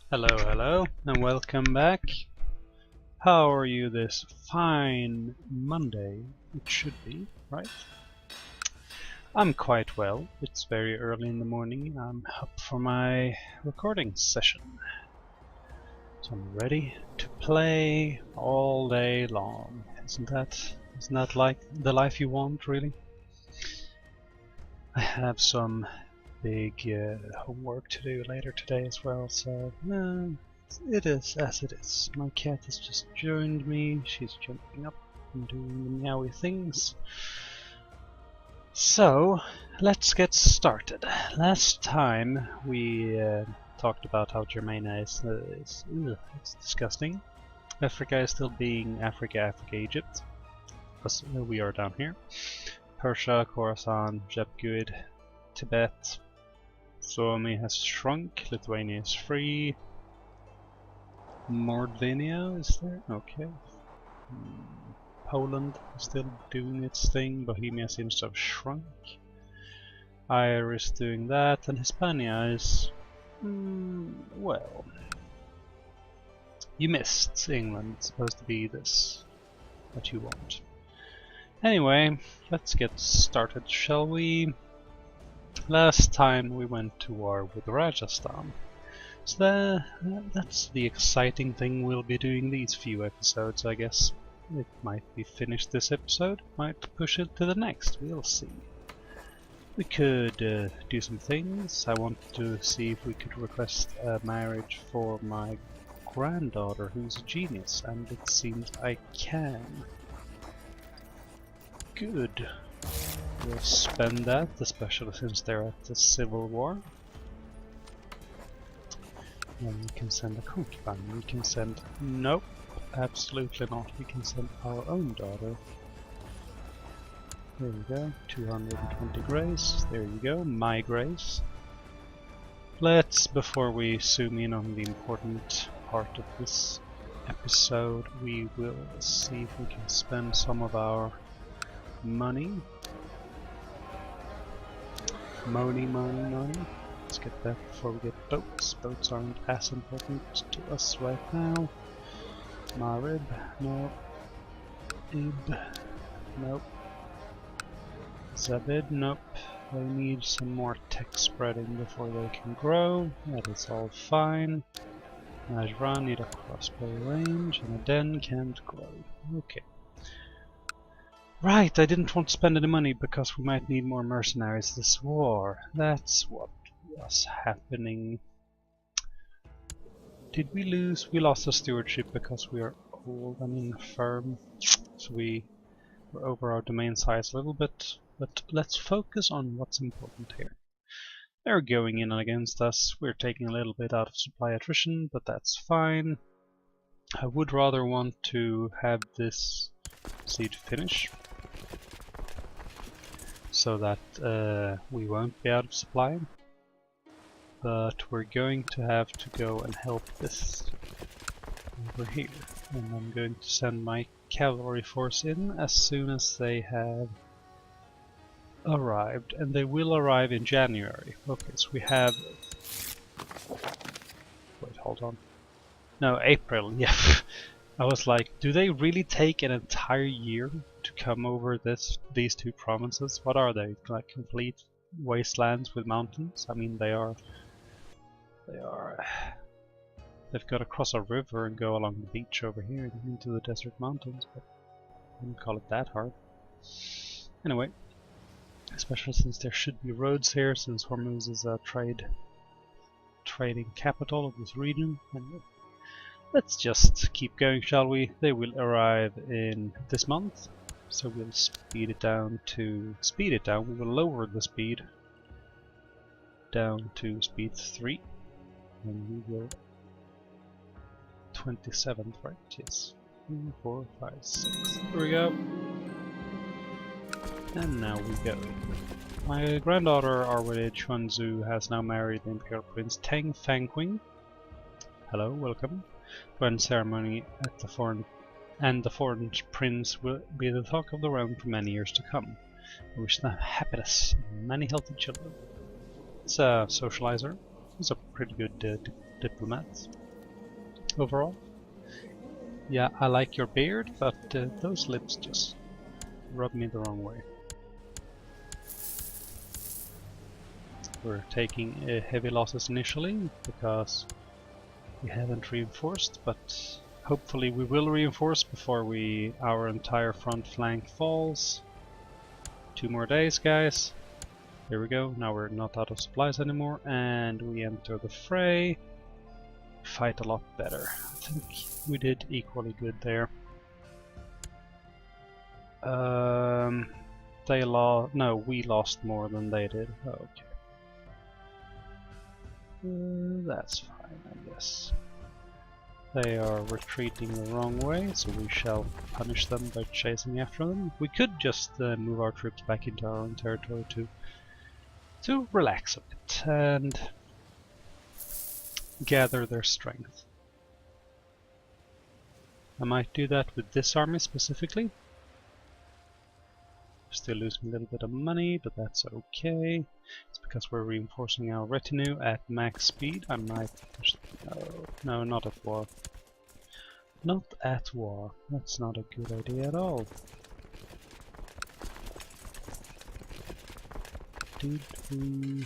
Hello, hello, and welcome back. How are you this fine Monday? It should be, right? I'm quite well. It's very early in the morning. I'm up for my recording session. So I'm ready to play all day long. Isn't that like the life you want, really? I have some big homework to do later today as well, so it is as it is. My cat has just joined me. She's jumping up and doing the meowy things. So let's get started. Last time we talked about how Germania is it's disgusting. Africa is still being Africa, Egypt, because we are down here. Persia, Khorasan, Jebguid, Tibet, Suomi has shrunk, Lithuania is free, Mordvania is there? Okay. Poland is still doing its thing, Bohemia seems to have shrunk. Ireland is doing that, and Hispania is... well... You missed England, it's supposed to be this, what you want. Anyway, let's get started, shall we? Last time we went to war with Rajasthan, so that's the exciting thing we'll be doing these few episodes, I guess. It might be finished this episode, might push it to the next, we'll see. We could do some things. I want to see if we could request a marriage for my granddaughter, who's a genius, and it seems I can. Good. We'll spend that, especially since they're at the civil war. And we can send a concubine. We can send... Nope, absolutely not. We can send our own daughter. There we go, 220 grace. There you go, my grace. Let's, before we zoom in on the important part of this episode, we will see if we can spend some of our money. Money. Let's get that before we get boats. Boats aren't as important to us right now. Marib, no. Ib, nope. Zabid, nope. They need some more tech spreading before they can grow. That is all fine. Najran need a crossbow range, and a den can't grow. Okay. Right, I didn't want to spend any money because we might need more mercenaries this war. That's what was happening. Did we lose? We lost the stewardship because we are old and infirm. So we were over our domain size a little bit. But let's focus on what's important here. They're going in against us. We're taking a little bit out of supply attrition, but that's fine. I would rather want to have this siege finish, so that we won't be out of supply. But we're going to have to go and help this over here. And I'm going to send my cavalry force in as soon as they have arrived. And they will arrive in January. Okay, so we have... Wait, hold on. No, April, yeah. I was like, do they really take an entire year to come over these two provinces? What are they? Like complete wastelands with mountains? I mean, they've got to cross a river and go along the beach over here into the desert mountains, but I wouldn't call it that hard. Anyway, especially since there should be roads here, since Hormuz is a trading capital of this region. Anyway. Let's just keep going, shall we? They will arrive in this month, so we'll speed it down. We will lower the speed down to speed 3, and we will 27th, right? Yes. 3, 4, 5, 6. Here we go. And now we go. My granddaughter, Arwede Chuanzu, has now married the Imperial Prince Teng Fangqing. Hello, welcome. When ceremony at the foreign prince will be the talk of the realm for many years to come. I wish them happiness and many healthy children. It's a socializer. He's a pretty good diplomat overall. Yeah, I like your beard, but those lips just rub me the wrong way. We're taking heavy losses initially because we haven't reinforced, but hopefully we will reinforce before our entire front flank falls. 2 more days, guys. Here we go. Now we're not out of supplies anymore, and we enter the fray. Fight a lot better. I think we did equally good there. They lost. No, we lost more than they did. Oh, okay. That's fine, I guess. They are retreating the wrong way, so we shall punish them by chasing after them. We could just move our troops back into our own territory to relax a bit and gather their strength. I might do that with this army specifically. Still losing a little bit of money, but that's okay. It's because we're reinforcing our retinue at max speed. I might push... No, not at war. Not at war. That's not a good idea at all. Did we...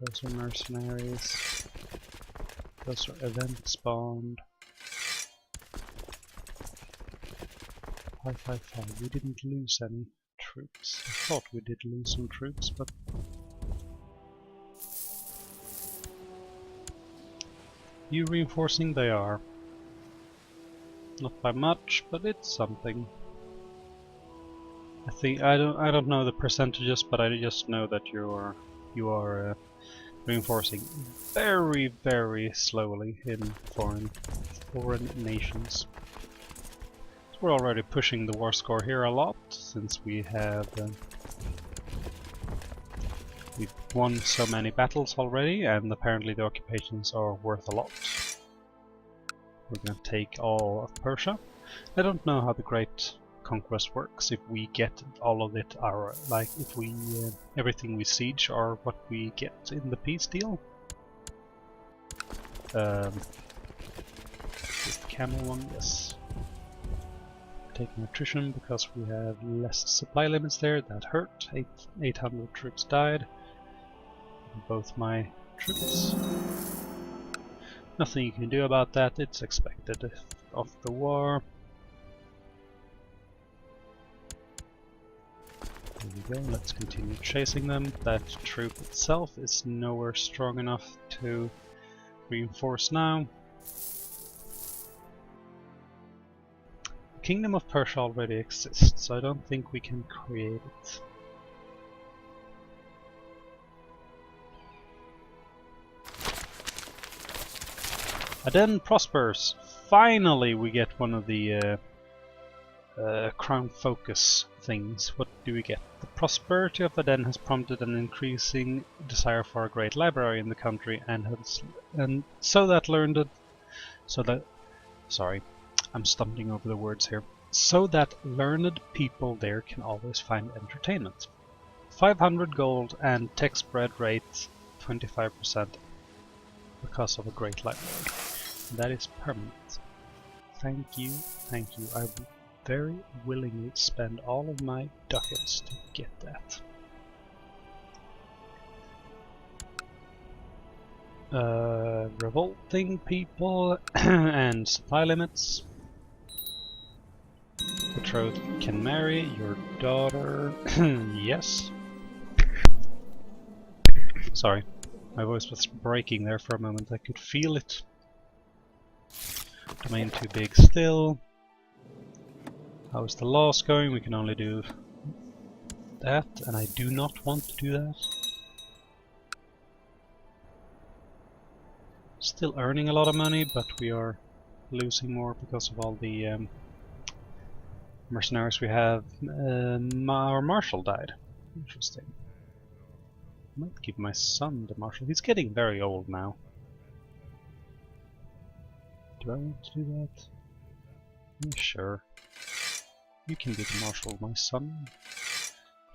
Those are mercenaries. Those are event spawned. 555. We didn't lose any troops. I thought we did lose some troops, but... You reinforcing they are. Not by much, but it's something. I don't know the percentages, but I just know that you are reinforcing very, very slowly in foreign nations. So we're already pushing the war score here a lot, since we have we've won so many battles already, and apparently the occupations are worth a lot. We're gonna take all of Persia. I don't know how the Great Conquest works, if we get all of it, if we everything we siege are what we get in the peace deal. Is the camel one? Yes. Taking attrition because we have less supply limits there. That hurt. 800 troops died. Both my troops. Nothing you can do about that. It's expected of the war. There we go. Let's continue chasing them. That troop itself is nowhere strong enough to reinforce now. Kingdom of Persia already exists, so I don't think we can create it. Aden prospers. Finally, we get one of the crown focus things. What do we get? The prosperity of Aden has prompted an increasing desire for a great library in the country, sorry, I'm stumbling over the words here. So that learned people there can always find entertainment. 500 gold and tech spread rate 25% because of a great library. That is permanent. Thank you, thank you. I would very willingly spend all of my ducats to get that. Revolting people and supply limits. Betrothed can marry your daughter. Yes. Sorry, my voice was breaking there for a moment. I could feel it. Domain too big still. How is the loss going? We can only do that, and I do not want to do that. Still earning a lot of money, but we are losing more because of all the mercenaries we have. Our marshal died. Interesting. I might give my son the marshal. He's getting very old now. Do I want to do that? Yeah, sure. You can be the marshal, my son.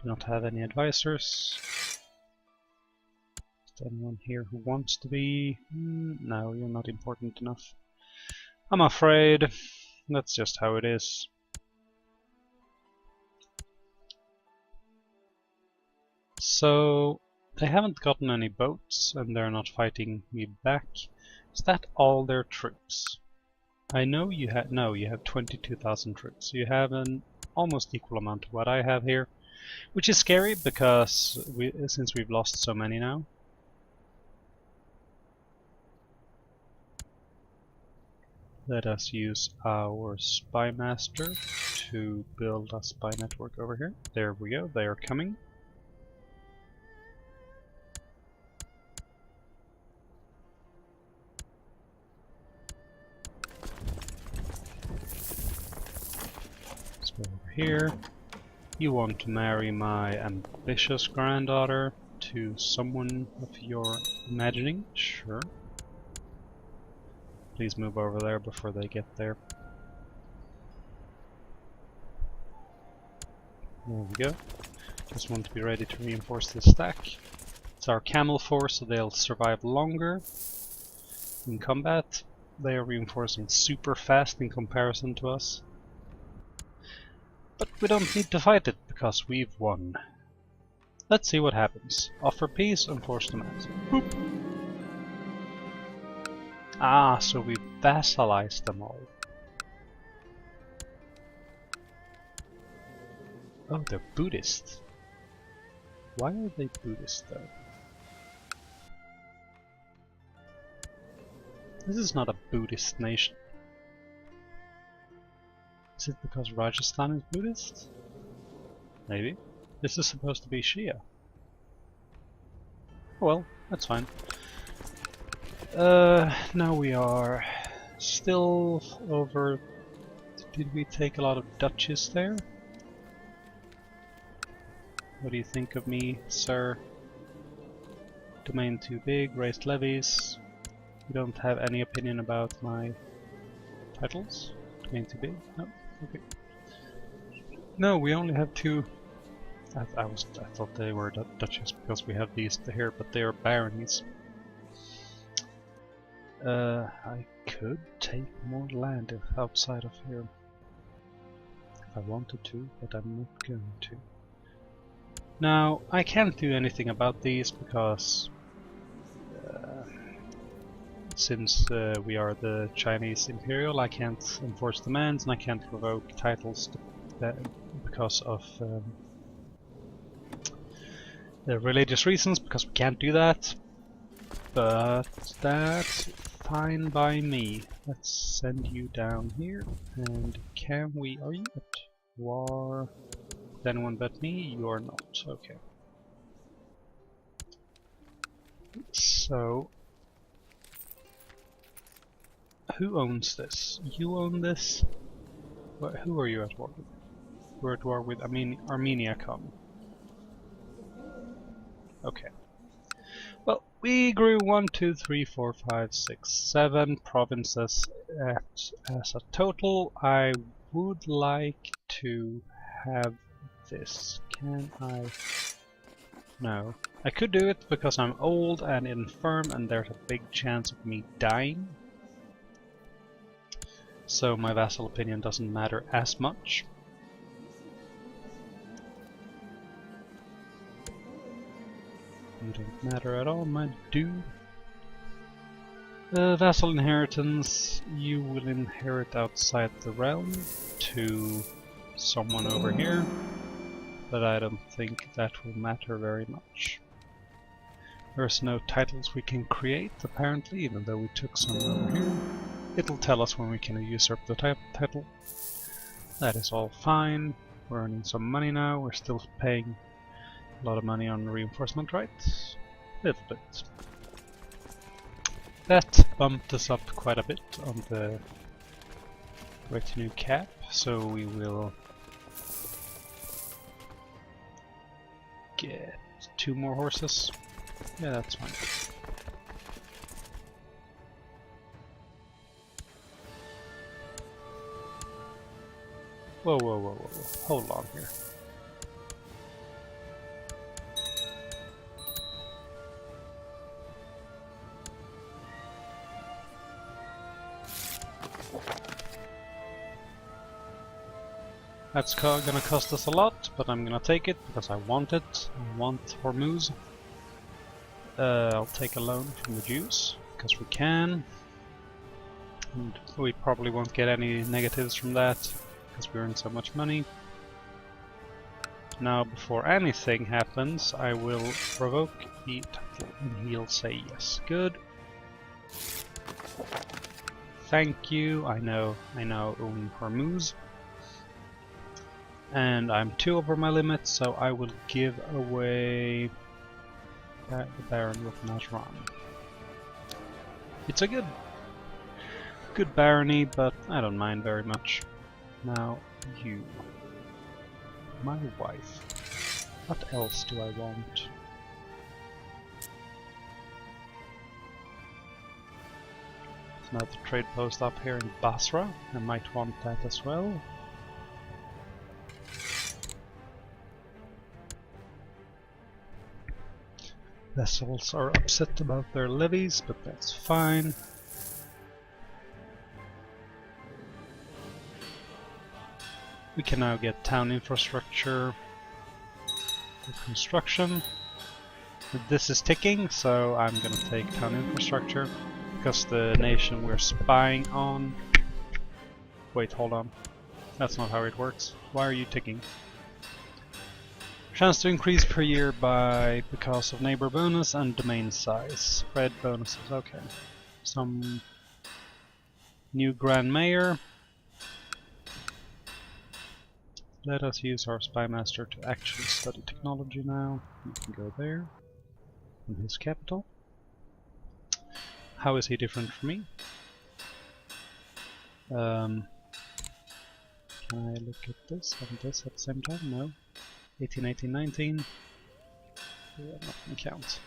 Do not have any advisors. anyone here who wants to be? No, you're not important enough. I'm afraid. That's just how it is. So, they haven't gotten any boats, and they're not fighting me back. Is that all their troops? I know you have... No, you have 22,000 troops. So you have an almost equal amount of what I have here. Which is scary, because since we've lost so many now. Let us use our spy master to build a spy network over here. There we go, they are coming. Let's go over here. You want to marry my ambitious granddaughter to someone of your imagining? Sure. Please move over there before they get there. There we go. Just want to be ready to reinforce this stack. It's our camel force, so they'll survive longer in combat. They are reinforcing super fast in comparison to us. But we don't need to fight it, because we've won. Let's see what happens. Offer peace and force them out. Boop. Ah, so we vassalized them all. Oh, they're Buddhist. Why are they Buddhist though? This is not a Buddhist nation. Is it because Rajasthan is Buddhist? Maybe. This is supposed to be Shia. Well, that's fine. Now we are still over... Did we take a lot of duchies there? What do you think of me, sir? Domain too big, raised levies. You don't have any opinion about my titles? Domain too big? No? Okay. No, we only have two. I thought they were duchies because we have these here, but they are baronies. I could take more land outside of here if I wanted to, but I'm not going to. Now, I can't do anything about these because since we are the Chinese Imperial, I can't enforce demands and I can't revoke titles because of religious reasons, because we can't do that. But that's fine by me. Let's send you down here. And can we... Are you at war? With anyone but me? You are not. Okay. So... Who owns this? You own this? Who are you at war with? We're at war with Armenia, come. Okay. Well, we grew 1, 2, 3, 4, 5, 6, 7 provinces as a total. I would like to have this. Can I? No. I could do it because I'm old and infirm and there's a big chance of me dying. So my vassal opinion doesn't matter as much. You don't matter at all, my dude. Vassal inheritance, you will inherit outside the realm to someone over here, but I don't think that will matter very much. There's no titles we can create, apparently, even though we took some over here. It'll tell us when we can usurp the title. That is all fine. We're earning some money now, we're still paying a lot of money on reinforcement rights. A little bit. That bumped us up quite a bit on the retinue cap, so we will get 2 more horses. Yeah, that's fine. Whoa, whoa, whoa, whoa, whoa. Hold on here. That's gonna cost us a lot, but I'm gonna take it because I want it. I want Hormuz. I'll take a loan from the Jews, because we can. And we probably won't get any negatives from that, because we earn so much money. Now, before anything happens, I will provoke the title, and he'll say yes. Good. Thank you. I now own Hormuz. And I'm 2 over my limit, so I will give away the Baron with Najran. It's a good barony, but I don't mind very much. Now you, my wife. What else do I want? There's another trade post up here in Basra. I might want that as well. Vessels are upset about their levies, but that's fine. We can now get town infrastructure for construction. This is ticking, so I'm gonna take town infrastructure because the nation we're spying on. Wait, hold on. That's not how it works. Why are you ticking? Chance to increase per year because of neighbor bonus and domain size. Spread bonuses, okay. Some new Grand Mayor. Let us use our spy master to actually study technology now. You can go there. In his capital. How is he different from me? Can I look at this and this at the same time? No. 18, 18, 19. Yeah, not gonna count.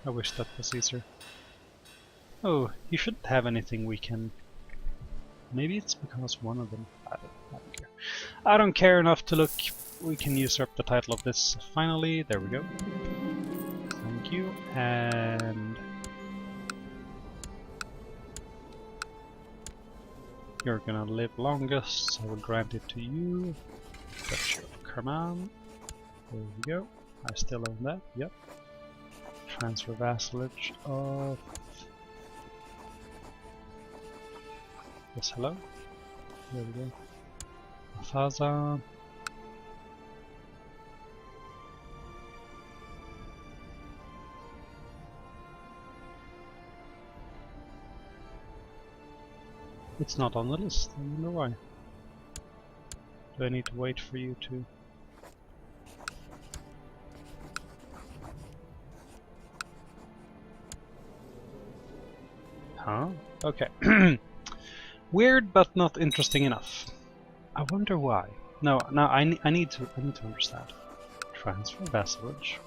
I wish that was easier. Oh, he shouldn't have anything we can... Maybe it's because one of them... I don't care. I don't care enough to look. We can usurp the title of this finally. There we go. Thank you. And... you're gonna live longest, so I will grant it to you. Duchy of Kerman. There we go. I still own that, yep. Transfer vassalage of... yes, hello? There we go. Faza. It's not on the list, I wonder why. Do I need to wait for you to... huh? Okay. Weird, but not interesting enough. I wonder why. No, I need to understand. Transfer vassalage.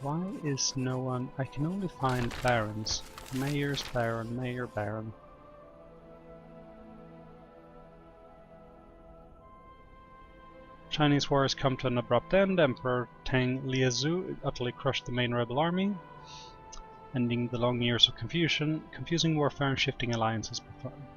Why is no one... I can only find barons. Mayor's baron, mayor baron. Chinese wars come to an abrupt end. Emperor Tang Liezu utterly crushed the main rebel army, ending the long years of confusing warfare and shifting alliances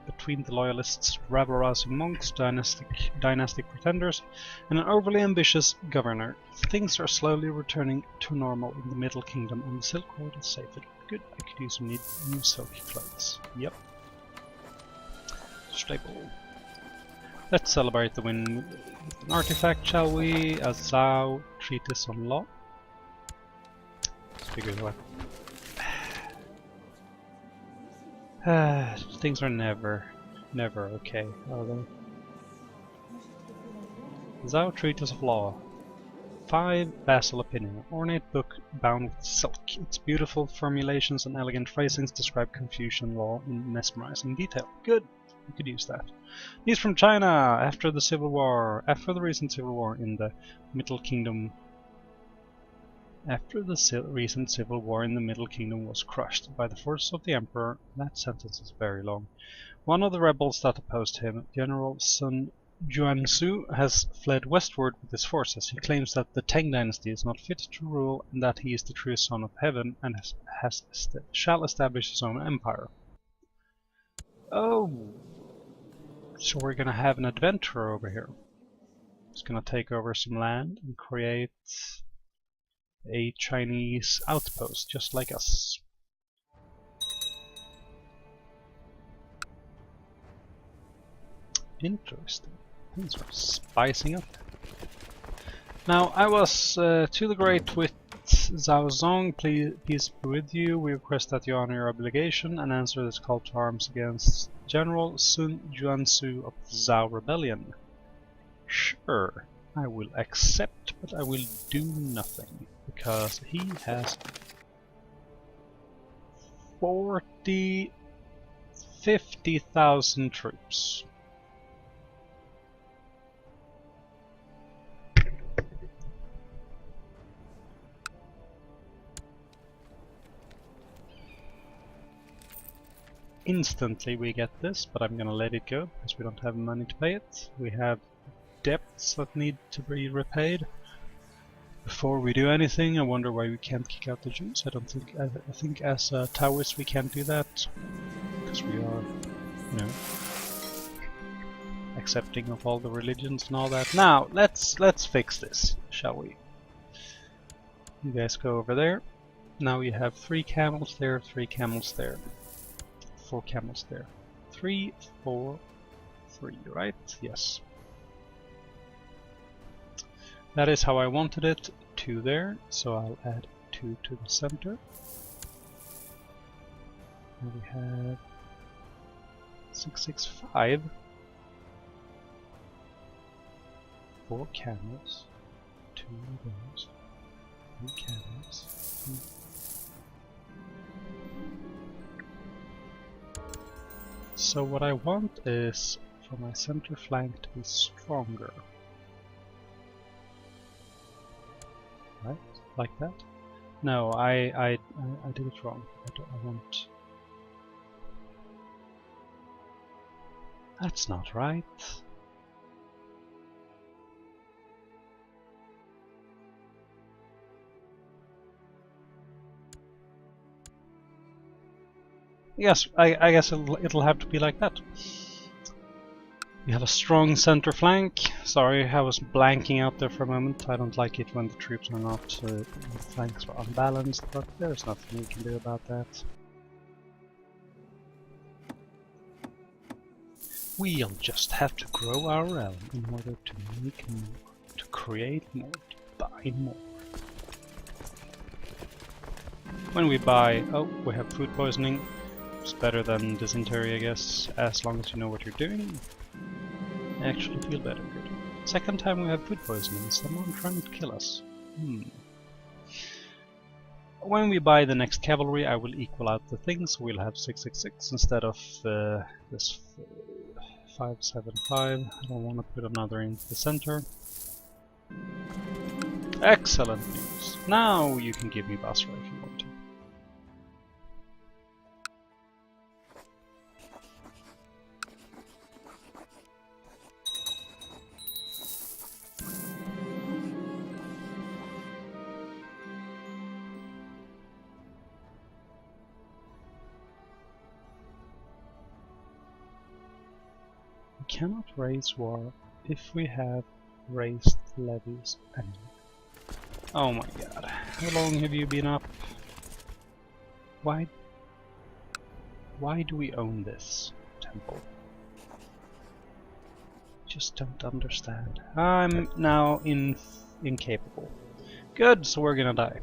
between the loyalists, rabble-rousing monks, dynastic pretenders, and an overly ambitious governor. Things are slowly returning to normal in the Middle Kingdom, and the Silk Road is safe again. Good, I could use some new silky clothes. Yep. Stable. Let's celebrate the win with an artifact, shall we? A Zhao treatise on law. Let's figure it out. Things are never okay, are they? Zhao treatise of law. 5 vassal opinion. Ornate book bound with silk. Its beautiful formulations and elegant phrasings describe Confucian law in mesmerizing detail. Good. We could use that. News from China after the recent civil war in the Middle Kingdom. After the recent civil war in the Middle Kingdom was crushed by the forces of the Emperor. That sentence is very long. One of the rebels that opposed him, General Sun Juansu, has fled westward with his forces. He claims that the Tang dynasty is not fit to rule and that he is the true son of heaven and shall establish his own empire. Oh, so we're gonna have an adventurer over here. He's gonna take over some land and create a Chinese outpost, just like us. Interesting. Things are spicing up. Now, I was to the great wit Zhao Zong, peace be with you. We request that you honor your obligation and answer this call to arms against General Sun Juansu of the Zhao Rebellion. Sure, I will accept, but I will do nothing, because he has 50,000 troops. Instantly we get this, but I'm gonna let it go because we don't have money to pay it. We have debts that need to be repaid. Before we do anything, I wonder why we can't kick out the Jews. I think as a Taoist we can't do that because we are, you know, accepting of all the religions and all that. Now let's fix this, shall we? You guys go over there. Now you have 3 camels there, 3 camels there. 4 camels there. 3, 4, 3, right? Yes. That is how I wanted it. 2 there, so I'll add 2 to the center. And we have 665. 4 camels. 2 of those. 3 camels. 3. So what I want is for my center flank to be stronger. Right? Like that? No, I did it wrong. I want... That's not right. Yes, I guess it'll have to be like that. We have a strong center flank. Sorry, I was blanking out there for a moment. I don't like it when the troops are not, the flanks are unbalanced, but there's nothing we can do about that. We'll just have to grow our realm in order to make more, to create more, to buy more. When we buy... oh, we have food poisoning. It's better than dysentery, I guess, as long as you know what you're doing. I actually feel better, good. Second time we have food poisoning, someone trying to kill us. When we buy the next cavalry, I will equal out the things. We'll have 666 instead of this 575. I don't want to put another in the center. Excellent news. Now you can give me Basra if you want to. Cannot raise war if we have raised levies anyway. Oh my god, how long have you been up? Why do we own this temple? Just don't understand. I'm now incapable. Good, so we're gonna die.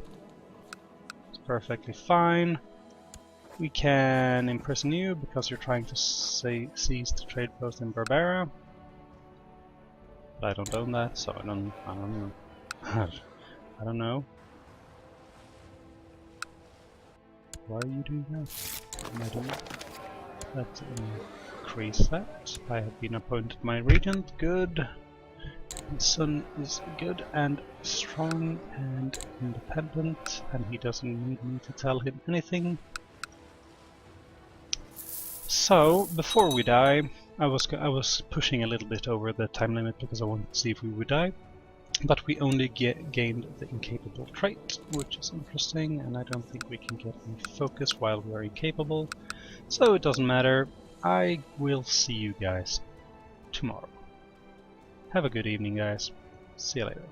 It's perfectly fine. We can imprison you because you're trying to seize the trade post in Barbara. But I don't own that, so I don't know. I don't know. Why are you doing that? What am I doing? Let's increase that. I have been appointed my regent. Good. The son is good and strong and independent, and he doesn't need me to tell him anything. So, before we die, I was pushing a little bit over the time limit because I wanted to see if we would die. But we only gained the incapable trait, which is interesting, and I don't think we can get any focus while we are incapable. So it doesn't matter. I will see you guys tomorrow. Have a good evening, guys. See you later.